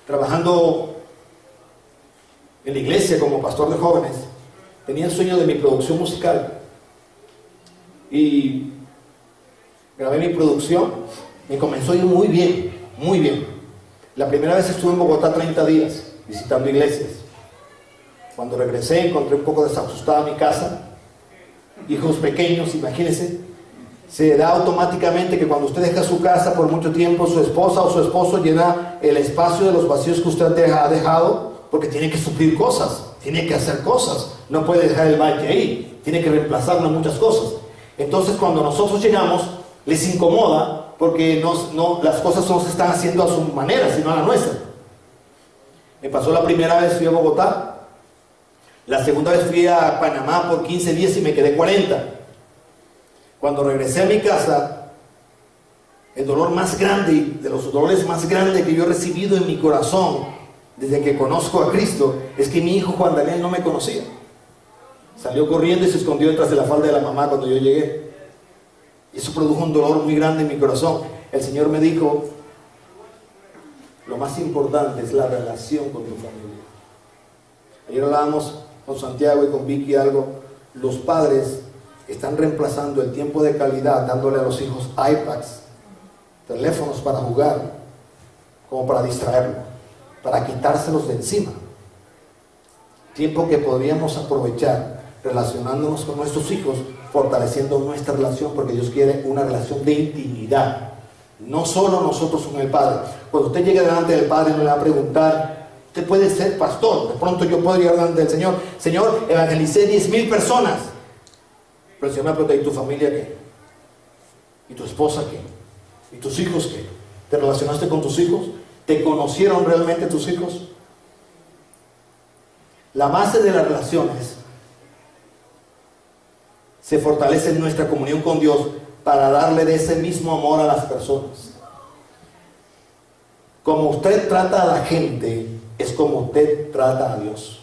trabajando en la iglesia como pastor de jóvenes, tenía el sueño de mi producción musical. Y grabé mi producción, me comenzó a ir muy bien, muy bien. La primera vez estuve en Bogotá 30 días, visitando iglesias. Cuando regresé, encontré un poco desasustada mi casa. Hijos pequeños, imagínense. Se da automáticamente que cuando usted deja su casa por mucho tiempo, su esposa o su esposo llena el espacio de los vacíos que usted ha dejado, porque tiene que suplir cosas, tiene que hacer cosas, no puede dejar el valle ahí, tiene que reemplazarlo en muchas cosas. Entonces cuando nosotros llegamos, les incomoda porque las cosas no se están haciendo a su manera, sino a la nuestra. Me pasó la primera vez, fui a Bogotá. La segunda vez fui a Panamá por 15 días y me quedé 40. Cuando regresé a mi casa, el dolor más grande, de los dolores más grandes que yo he recibido en mi corazón desde que conozco a Cristo, es que mi hijo Juan Daniel no me conocía. Salió corriendo y se escondió detrás de la falda de la mamá cuando yo llegué. Y eso produjo un dolor muy grande en mi corazón. El Señor me dijo, lo más importante es la relación con tu familia. Ayer hablábamos con Santiago y con Vicky algo. Los padres están reemplazando el tiempo de calidad dándole a los hijos iPads, teléfonos para jugar, como para distraerlos, para quitárselos de encima. Tiempo que podríamos aprovechar relacionándonos con nuestros hijos, fortaleciendo nuestra relación, porque Dios quiere una relación de intimidad, no solo nosotros con el Padre. Cuando usted llegue delante del Padre, no le va a preguntar, Usted puede ser pastor. De pronto yo puedo llegar delante del Señor. Señor, evangelicé 10,000 personas. Pero el Señor me pregunta, ¿y tu familia qué? ¿Y tu esposa qué? ¿Y tus hijos qué? ¿Te relacionaste con tus hijos? ¿Te conocieron realmente tus hijos? La base de las relaciones se fortalece en nuestra comunión con Dios para darle de ese mismo amor a las personas. Como usted trata a la gente, es como usted trata a Dios.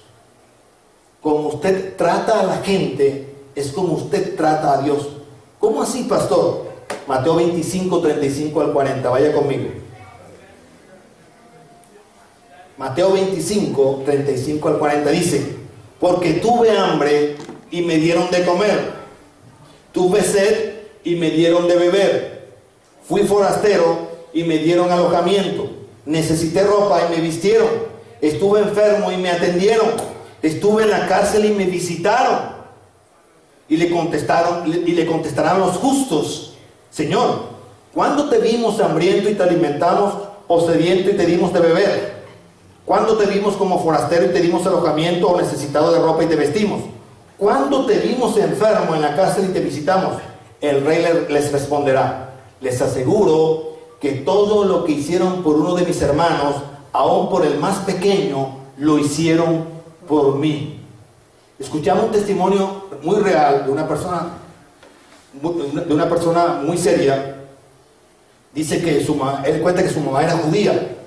Como usted trata a la gente, es como usted trata a Dios. ¿Cómo así, pastor? Mateo 25, 35 al 40. Vaya conmigo. Mateo 25, 35 al 40 dice: porque tuve hambre y me dieron de comer. Tuve sed y me dieron de beber. Fui forastero y me dieron alojamiento. Necesité ropa y me vistieron. Estuve enfermo y me atendieron. Estuve en la cárcel y me visitaron. Y le contestarán los justos: Señor, ¿cuándo te vimos hambriento y te alimentamos, o sediento y te dimos de beber? ¿Cuándo te vimos como forastero y te dimos alojamiento, o necesitado de ropa y te vestimos? ¿Cuándo te vimos enfermo en la cárcel y te visitamos? El rey les responderá: les aseguro que todo lo que hicieron por uno de mis hermanos, aun por el más pequeño, lo hicieron por mí. Escuchamos un testimonio muy real de una persona muy seria. Dice que él cuenta que su mamá era judía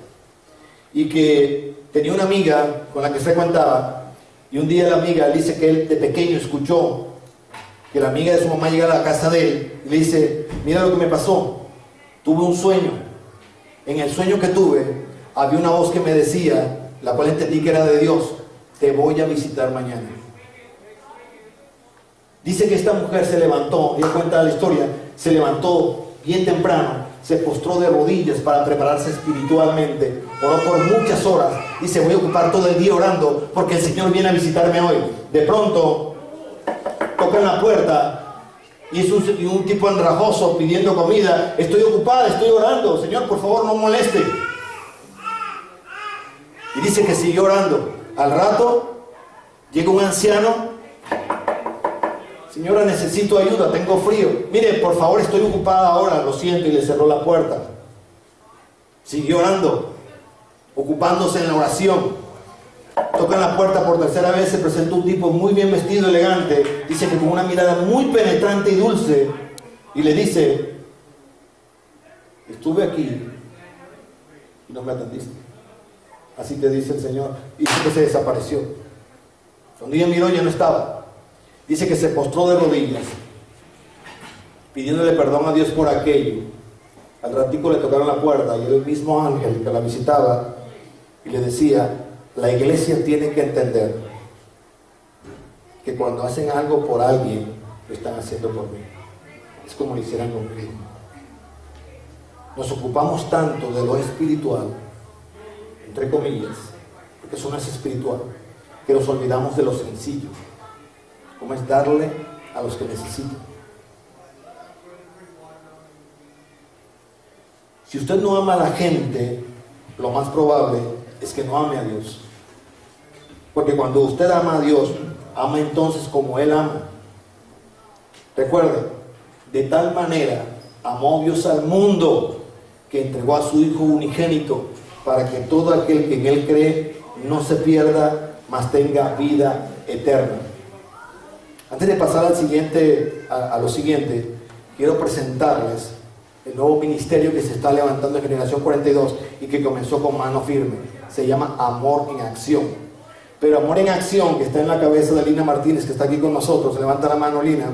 y que tenía una amiga con la que frecuentaba, y un día la amiga dice que él de pequeño escuchó que la amiga de su mamá llega a la casa de él y le dice: mira lo que me pasó, tuve un sueño. En el sueño que tuve había una voz que me decía, la cual entendí que era de Dios: te voy a visitar mañana. Dice que esta mujer se levantó, ella cuenta la historia, se levantó bien temprano, se postró de rodillas para prepararse espiritualmente, oró por muchas horas, dice: voy a ocupar todo el día orando porque el Señor viene a visitarme hoy. De pronto tocan la puerta y es un tipo andrajoso pidiendo comida: estoy ocupada, estoy orando, Señor, por favor no moleste. Y dice que siguió orando. Al rato llega un anciano: señora, necesito ayuda, tengo frío. Mire, por favor, estoy ocupada ahora, lo siento. Y le cerró la puerta. Siguió orando, ocupándose en la oración. Tocan la puerta por tercera vez, se presenta un tipo muy bien vestido, elegante. Dice que con una mirada muy penetrante y dulce, y le dice: estuve aquí y no me atendiste. Así te dice el Señor. Y dice que se desapareció. Cuando ella miró, ya no estaba. Dice que se postró de rodillas, pidiéndole perdón a Dios por aquello. Al ratico le tocaron la puerta y el mismo ángel que la visitaba y le decía: la iglesia tiene que entender que cuando hacen algo por alguien, lo están haciendo por mí. Es como lo hicieran conmigo. Nos ocupamos tanto de lo espiritual, entre comillas, porque eso no es espiritual, que nos olvidamos de lo sencillo, como es darle a los que necesitan. Si usted no ama a la gente, lo más probable es que no ame a Dios. Porque cuando usted ama a Dios, ama entonces como Él ama. Recuerde, de tal manera amó Dios al mundo que entregó a su Hijo unigénito, para que todo aquel que en Él cree no se pierda, mas tenga vida eterna. Antes de pasar a lo siguiente, quiero presentarles el nuevo ministerio que se está levantando en Generación 42 y que comenzó con mano firme. Se llama Amor en Acción. Pero Amor en Acción, que está en la cabeza de Lina Martínez, que está aquí con nosotros, levanta la mano, Lina.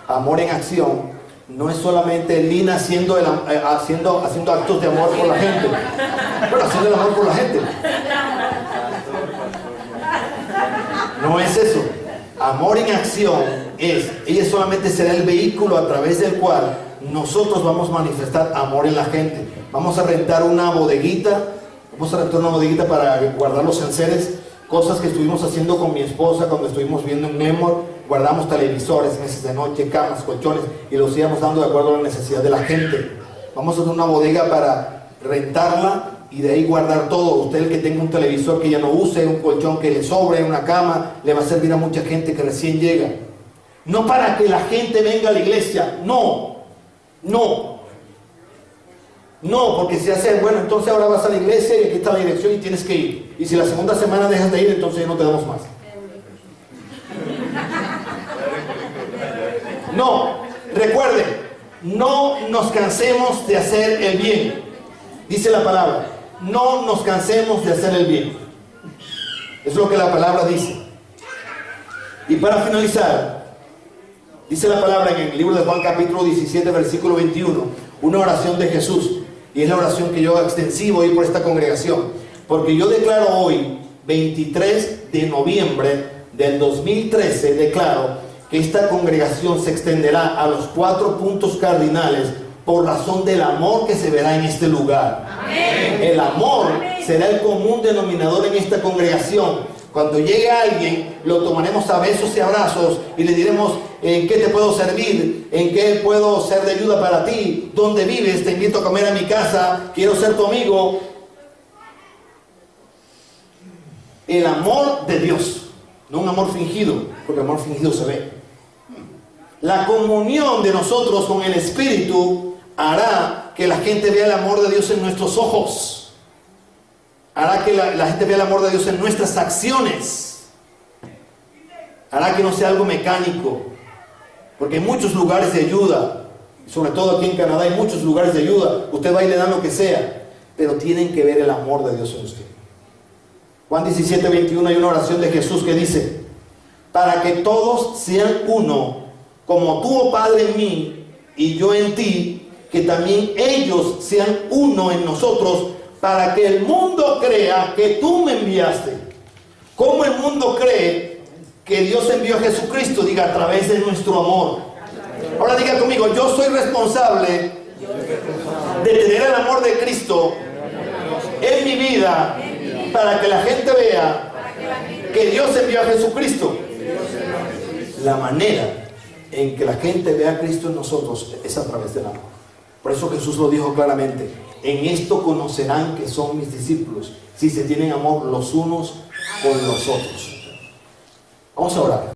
Amor en Acción no es solamente Lina haciendo actos de amor por la gente, pero haciendo el amor por la gente. No es eso. Amor en Acción ella solamente será el vehículo a través del cual nosotros vamos a manifestar amor en la gente. Vamos a rentar una bodeguita para guardar los enseres, cosas que estuvimos haciendo con mi esposa cuando estuvimos viendo en Glenmore. Guardamos televisores, mesas de noche, camas, colchones, y los íbamos dando de acuerdo a la necesidad de la gente. Vamos a hacer una bodega para rentarla y de ahí guardar todo. Usted, el que tenga un televisor que ya no use, un colchón que le sobre, una cama, le va a servir a mucha gente que recién llega. No para que la gente venga a la iglesia, no, porque si hace, bueno, entonces ahora vas a la iglesia y aquí está la dirección y tienes que ir. Y si la segunda semana dejas de ir, entonces ya no te damos más. No, recuerden, no nos cansemos de hacer el bien. Dice la palabra, no nos cansemos de hacer el bien. Es lo que la palabra dice. Y para finalizar, dice la palabra en el libro de Juan capítulo 17, versículo 21, una oración de Jesús. Y es la oración que yo extensivo hoy por esta congregación. Porque yo declaro hoy, 23 de noviembre del 2013, declaro que esta congregación se extenderá a los 4 puntos cardinales por razón del amor que se verá en este lugar. Amén. El amor será el común denominador en esta congregación. Cuando llegue alguien, lo tomaremos a besos y abrazos y le diremos: ¿en qué te puedo servir? ¿En qué puedo ser de ayuda para ti? ¿Dónde vives? Te invito a comer a mi casa. Quiero ser tu amigo. El amor de Dios, no un amor fingido, porque el amor fingido se ve. La comunión de nosotros con el Espíritu hará que la gente vea el amor de Dios en nuestros ojos. Hará que la gente vea el amor de Dios en nuestras acciones. Hará que no sea algo mecánico. Porque hay muchos lugares de ayuda. Sobre todo aquí en Canadá hay muchos lugares de ayuda. Usted va y le dan lo que sea. Pero tienen que ver el amor de Dios en usted. Juan 17, 21 hay una oración de Jesús que dice: para que todos sean uno, como tú, oh Padre, en mí y yo en ti, que también ellos sean uno en nosotros, para que el mundo crea que tú me enviaste. ¿Cómo el mundo cree que Dios envió a Jesucristo? Diga: a través de nuestro amor. Ahora diga conmigo: yo soy responsable de tener el amor de Cristo en mi vida, para que la gente vea que Dios envió a Jesucristo. La manera en que la gente vea a Cristo en nosotros es a través del amor. Por eso Jesús lo dijo claramente: en esto conocerán que son mis discípulos, si se tienen amor los unos con los otros. Vamos a orar.